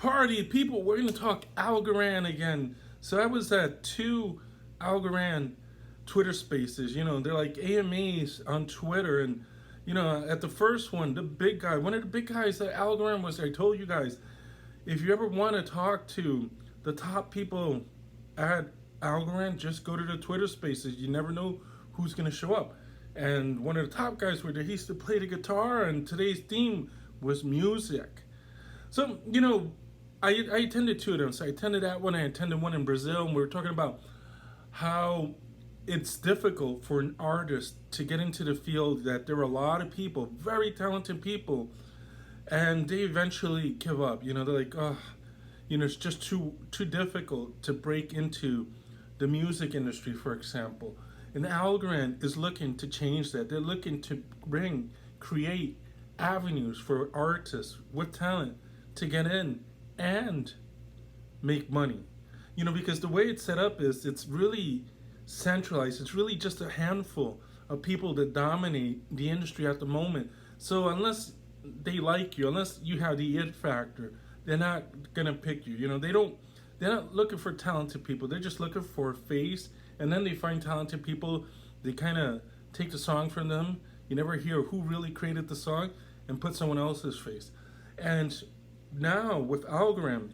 Party people, we're gonna talk Algorand again. So I was at two Algorand Twitter spaces. They're like AMAs on Twitter, and at the first one, the big guy, one of the big guys at Algorand was there. I told you guys, if you ever want to talk to the top people at Algorand, just go to the Twitter spaces. You never know who's gonna show up. And one of the top guys were there. He used to play the guitar, and today's theme was music. So, I attended two of them. So I attended that one, I attended one in Brazil, and we were talking about how it's difficult for an artist to get into the field, that there are a lot of people, very talented people, and they eventually give up. They're like, oh, it's just too difficult to break into the music industry, for example. And Algorand is looking to change that. They're looking to create avenues for artists with talent to get in and make money. Because the way it's set up is it's really centralized. It's really just a handful of people that dominate the industry at the moment. So unless they like you, unless you have the it factor, they're not gonna pick you. They're not looking for talented people. They're just looking for a face, and then they find talented people. They kind of take the song from them. You never hear who really created the song and put someone else's face. And now with Algorand,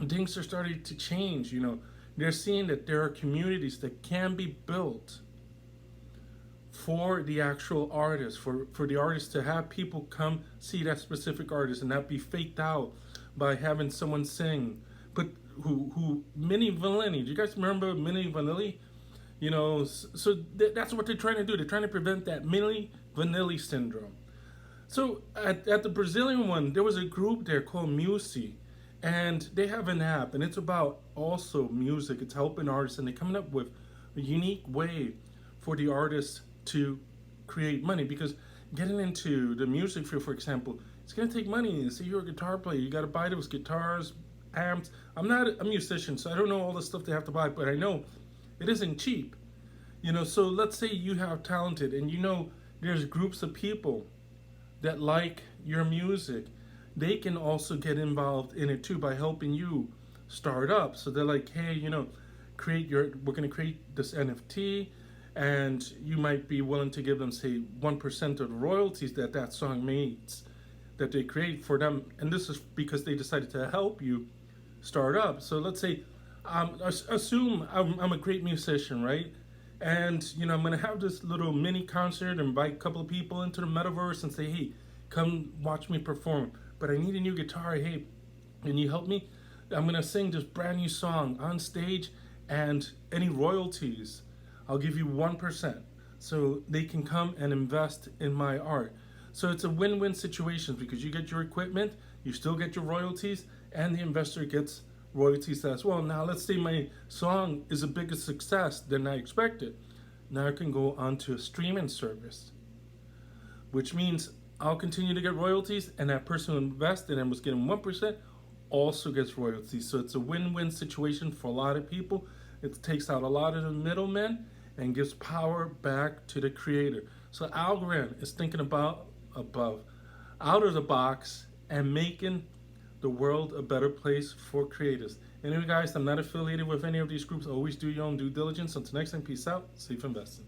things are starting to change. They're seeing that there are communities that can be built for the actual artist, for the artist to have people come see that specific artist and not be faked out by having someone sing. But who Milli Vanilli, do you guys remember Milli Vanilli? That's what they're trying to do. They're trying to prevent that Milli Vanilli syndrome. So at the Brazilian one, there was a group there called Musii, and they have an app, and it's about also music. It's helping artists, and they're coming up with a unique way for the artists to create money, because getting into the music field, for example, it's going to take money. Say you're a guitar player, you got to buy those guitars, amps. I'm not a musician, so I don't know all the stuff they have to buy, but I know it isn't cheap. So let's say you have talented, and there's groups of people that like your music. They can also get involved in it too by helping you start up. So they're like, hey, we're going to create this NFT, and you might be willing to give them, say, 1% of the royalties that song makes, that they create for them. And this is because they decided to help you start up. So let's say, assume I'm a great musician, right? And I'm gonna have this little mini concert, invite a couple of people into the metaverse and say, hey, come watch me perform, but I need a new guitar. Hey, can you help me? I'm gonna sing this brand new song on stage, and any royalties, I'll give you 1%, so they can come and invest in my art. So it's a win-win situation, because you get your equipment, you still get your royalties, and the investor gets royalties as well. Now let's say my song is a bigger success than I expected. Now I can go onto a streaming service, which means I'll continue to get royalties, and that person who invested and was getting 1% also gets royalties. So it's a win-win situation for a lot of people. It takes out a lot of the middlemen and gives power back to the creator. So Algorand is thinking about out of the box and making the world a better place for creators. Anyway, guys, I'm not affiliated with any of these groups. Always do your own due diligence. Until next time, peace out. Safe investing.